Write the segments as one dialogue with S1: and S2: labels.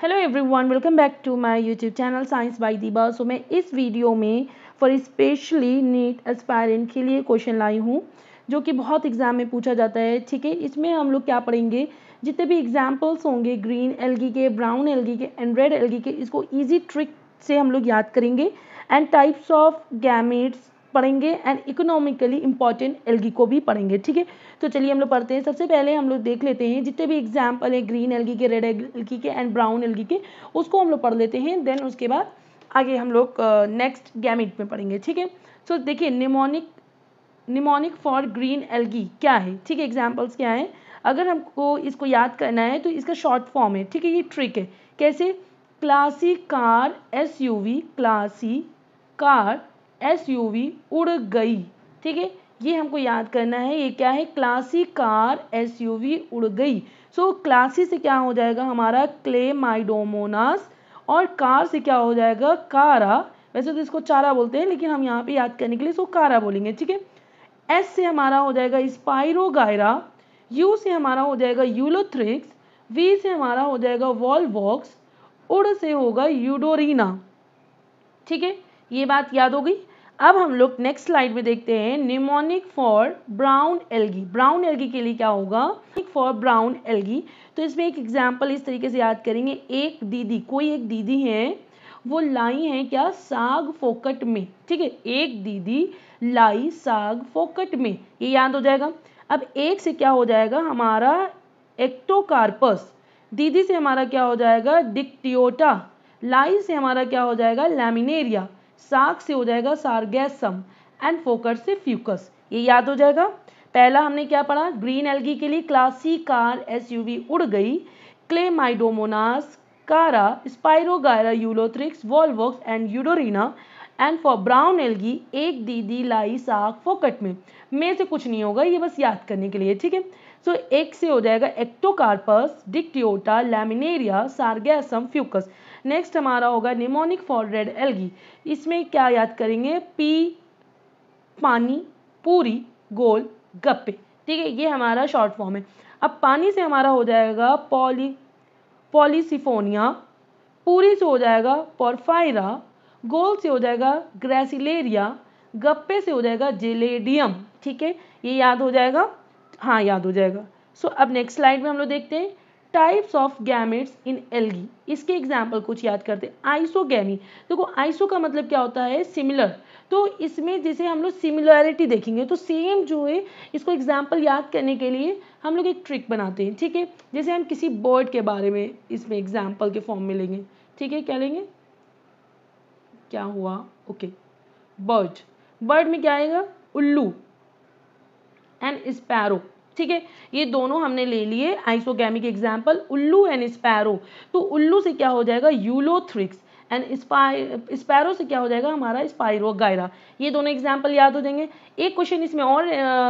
S1: Hello everyone, welcome back to my YouTube channel science by Deeba. So मैं इस video में for specially NEET aspirant के लिए question लाई हूँ जो कि बहुत एग्जाम में पूछा जाता है। ठीक है, इसमें हम लोग क्या पढ़ेंगे, जितने भी एग्जाम्पल्स होंगे ग्रीन एल्गी के, ब्राउन एल्गी के एंड रेड एल्गी के, इसको ईजी ट्रिक से हम लोग याद करेंगे एंड टाइप्स ऑफ गैमेट्स पढ़ेंगे एंड इकोनॉमिकली इंपॉर्टेंट एल्गी को भी पढ़ेंगे। ठीक है, तो चलिए हम लोग पढ़ते हैं। सबसे पहले हम लोग देख लेते हैं जितने भी एग्जाम्पल है ग्रीन एल्गी के, रेड एल्गी के एंड ब्राउन एल्गी के, उसको हम लोग पढ़ लेते हैं। देन उसके बाद आगे हम लोग नेक्स्ट गैमेट में पढ़ेंगे। ठीक है, सो देखिए निमोनिक फॉर ग्रीन एल्गी क्या है। ठीक है, एग्जाम्पल्स क्या है, अगर हमको इसको याद करना है तो इसका शॉर्ट फॉर्म है। ठीक है, ये ट्रिक है। कैसे, classy car SUV, classy car SUV उड़ गई। ठीक है, ये हमको याद करना है। ये क्या है, क्लासी कार SUV उड़ गई। सो क्लासी से क्या हो जाएगा हमारा क्लेमाइडोमोनास, और कार से क्या हो जाएगा कारा। वैसे तो इसको चारा बोलते हैं लेकिन हम यहाँ पे याद करने के लिए इसको कारा बोलेंगे। ठीक है, S से हमारा हो जाएगा स्पाइरोगायरा, U से हमारा हो जाएगा यूलोथ्रिक्स, V से हमारा हो जाएगा वॉल्वॉक्स, उड़ से होगा यूडोरीना। ठीक है, ये बात याद हो गई। अब हम लोग नेक्स्ट स्लाइड में देखते हैं mnemonic for brown algae. Brown algae के लिए क्या होगा, फॉर ब्राउन एल्गी, तो इसमें एक एग्जांपल इस तरीके से याद करेंगे। एक दीदी, कोई एक दीदी है, वो लाई है क्या, साग फोकट में। ठीक है, एक दीदी लाई साग फोकट में, ये याद हो जाएगा। अब एक से क्या हो जाएगा हमारा एक्टोकार्पस, दीदी से हमारा क्या हो जाएगा डिक्टियोटा, लाई से हमारा क्या हो जाएगा लैमिनेरिया, साग से हो जाएगा सार्गेसम एंड फोकट से फ्यूकस। ये याद हो जाएगा। पहला हमने क्या पढ़ा, ग्रीन एल्गी के लिए क्लासी कार SUV उड़ गई, Chlamydomonas, Chara, Spirogyra, Ulothrix, Volvox and Eudorina, and for brown algae एक दीदी लाई साग फोकट में से कुछ नहीं होगा, ये बस याद करने के लिए। ठीक है, सो एक से हो जाएगा Ectocarpus, Dictyota, laminaria, sargassum, Fucus. Next हमारा होगा निमोनिक फॉर रेड एल्गी। इसमें क्या याद करेंगे, पी, पानी, पूरी, गोल, गप्पे। ठीक है, ये हमारा शॉर्ट फॉर्म है। अब पानी से हमारा हो जाएगा पॉलीसिफोनिया, पूरी से हो जाएगा पोरफायरा, गोल से हो जाएगा ग्रेसिलेरिया, गप्पे से हो जाएगा जेलेडियम। ठीक है, ये याद हो जाएगा, हाँ याद हो जाएगा। सो अब नेक्स्ट स्लाइड में हम लोग देखते हैं types of gametes in algae. इसके एग्जाम्पल कुछ याद करते हैं। आइसोगैमी, देखो आइसो का मतलब क्या होता है, सिमिलर, तो इसमें जैसे हम लोग सिमिलैरिटी देखेंगे तो सेम जो है, इसको एग्जाम्पल याद करने के लिए हम लोग एक ट्रिक बनाते हैं। ठीक है, जैसे हम किसी बर्ड के बारे में इसमें एग्जाम्पल के फॉर्म में लेंगे। ठीक है, क्या लेंगे, क्या हुआ, ओके, बर्ड, बर्ड में क्या आएगा, उल्लू एंड स्पैरो। ठीक है, ये दोनों हमने ले लिए आइसोगैमी के एग्जाम्पल, उल्लू एंड स्पैरो। तो उल्लू से क्या हो जाएगा यूलोथ्रिक्स एंड स्पैरो से क्या हो जाएगा हमारा स्पाइरोगायरा। ये दोनों एग्जाम्पल याद हो जाएंगे। एक क्वेश्चन इसमें और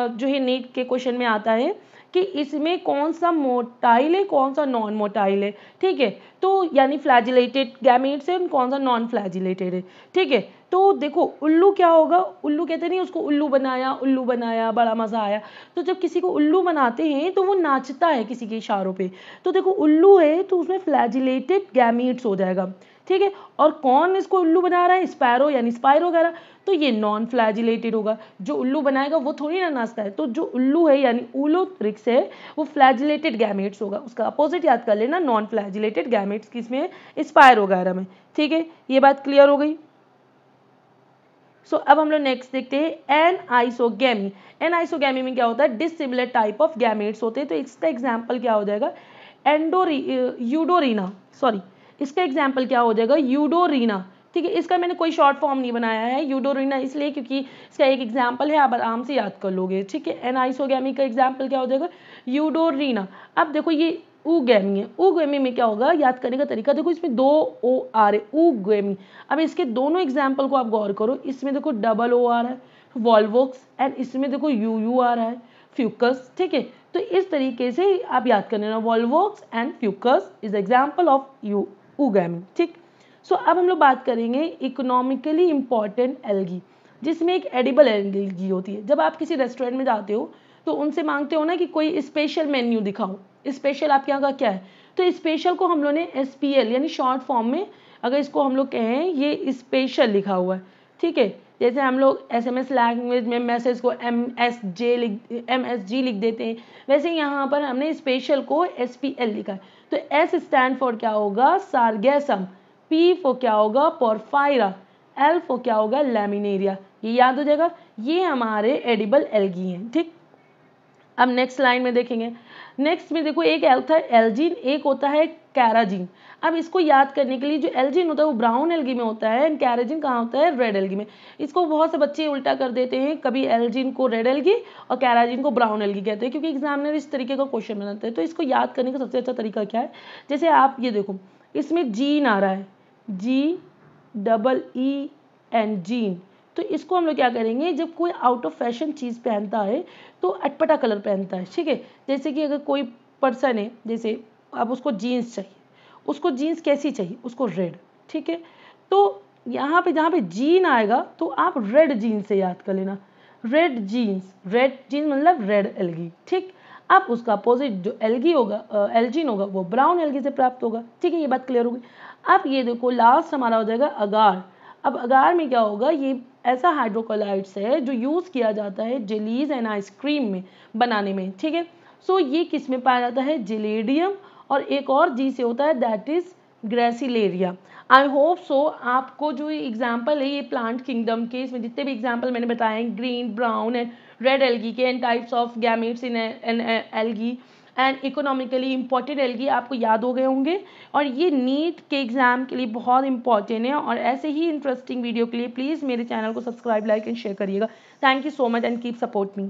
S1: जो है नीट के क्वेश्चन में आता है कि इसमें कौन सा मोटाइल है कौन सा नॉन मोटाइल है। ठीक है, तो यानी फ्लैजिलेटेड गैमेट्स है, कौन सा नॉन फ्लैजिलेटेड है। ठीक है, तो देखो उल्लू क्या होगा, उल्लू कहते नहीं उसको उल्लू बनाया बड़ा मजा आया। तो जब किसी को उल्लू बनाते हैं तो वो नाचता है किसी के इशारों पे, तो देखो उल्लू है तो उसमें फ्लैजिलेटेड गैमेट्स हो जाएगा। ठीक है, और कौन इसको उल्लू बना रहा है, स्पैरो यानी स्पाइरो वगैरह, तो ये नॉन फ्लैजिलेटेड होगा। जो उल्लू बनाएगा वो थोड़ी ना नाचता है, तो जो उल्लू है यानी उलोथ्रिक्स है वो फ्लैजिलेटेड गैमेट्स होगा। उसका अपोजिट याद कर लेना, नॉन फ्लैजिलेटेड गैमेट्स किसमें, स्पाइरो वगैरह में। ठीक है, ये बात क्लियर हो गई। सो अब हम लोग नेक्स्ट देखते हैं एनआइसोगैमी। एनआइसोगैमी में क्या होता है, डिसिमिलर टाइप ऑफ गैमेट्स होते हैं। तो इसका एग्जांपल क्या हो जाएगा, यूडोरीना, सॉरी, इसका एग्जांपल क्या हो जाएगा, यूडोरीना। ठीक है, इसका मैंने कोई शॉर्ट फॉर्म नहीं बनाया है यूडोरीना इसलिए क्योंकि इसका एक एग्जांपल है, आप आराम से याद कर लोगे। ठीक है, एनआइसोगैमी का एग्जांपल क्या हो जाएगा, यूडोरीना। अब देखो ये उगैमी है, उगैमी में क्या होगा, याद करने का तरीका देखो, इसमें 2 O आ रहे, उगैमी। अब इसके दोनों एग्जाम्पल को आप गौर करो, इसमें देखो डबल O आ रहा है वॉल्वॉक्स, एंड इसमें देखो UU आ रहा है फ्यूकस। ठीक है, तो इस तरीके से आप याद कर लेना, Volvox and Fucus is example of oogamy. ठीक, सो अब हम लोग बात करेंगे इकोनॉमिकली इंपॉर्टेंट एल्गी, जिसमें एक एडिबल एल्गी होती है। जब आप किसी रेस्टोरेंट में जाते हो तो उनसे मांगते हो ना कि कोई स्पेशल मेन्यू दिखाओ, स्पेशल आपके यहाँ का क्या है, तो स्पेशल को हम लोग ने SPL यानी शॉर्ट फॉर्म में अगर इसको हम लोग कहें ये स्पेशल लिखा हुआ है, ठीक है। जैसे हम लोग SMS लैंग्वेज में मैसेज को MSG लिख देते हैं, वैसे यहाँ पर हमने स्पेशल को SPL लिखा है। तो S स्टैंड फॉर क्या होगा, सार्गेसम, P फॉर क्या होगा, पोरफायरा, L फॉर क्या होगा, लैमिनेरिया। ये याद हो जाएगा, ये हमारे एडिबल एल्गी हैं, ठीक। अब नेक्स्ट लाइन में देखेंगे, नेक्स्ट में देखो एक होता है एल्जीन, एक होता है कैराजीन। अब इसको याद करने के लिए जो एल्जीन होता है वो ब्राउन एल्गी में होता है एंड कैराजीन कहाँ होता है, रेड एल्गी में। इसको बहुत से बच्चे उल्टा कर देते हैं, कभी एल्जीन को रेड एल्गी और कैराजीन को ब्राउन एल्गी कहते हैं, क्योंकि एग्जामिनर इस तरीके का क्वेश्चन बनाते हैं। तो इसको याद करने का सबसे अच्छा तरीका क्या है, जैसे आप ये देखो इसमें जीन आ रहा है, GEEN जीन, तो इसको हम लोग क्या करेंगे, जब कोई आउट ऑफ फैशन चीज़ पहनता है तो अटपटा कलर पहनता है, ठीक है। जैसे कि अगर कोई पर्सन है, जैसे अब उसको जीन्स चाहिए, उसको जीन्स कैसी चाहिए, उसको रेड, ठीक है। तो यहाँ पे जहाँ पे जीन आएगा तो आप रेड जीन्स से याद कर लेना, रेड जीन्स मतलब रेड एल्गी, ठीक। अब उसका अपोजिट जो एल्गी होगा, एल्जीन होगा, वो ब्राउन एल्गी से प्राप्त होगा, ठीक है। ये बात क्लियर होगी। अब ये देखो लास्ट हमारा हो जाएगा अगार। अब अगार में क्या होगा, ये ऐसा हाइड्रोकोलाइड्स है जो यूज़ किया जाता है जेलीज एंड आइसक्रीम में बनाने में, ठीक है। सो ये किस में पाया जाता है, जेलेडियम, और एक और जी से होता है that is gracilaria. I hope so आपको जो एग्जाम्पल है ये प्लांट किंगडम के, इसमें जितने भी एग्जाम्पल मैंने बताए green, brown and red algae के and types of gametes in algae and economically important algae आपको याद हो गए होंगे। और ये नीट के एग्ज़ाम के लिए बहुत इंपॉर्टेंट है। और ऐसे ही इंटरेस्टिंग वीडियो के लिए प्लीज़ मेरे चैनल को सब्सक्राइब, लाइक एंड शेयर करिएगा। Thank you so much and keep support me.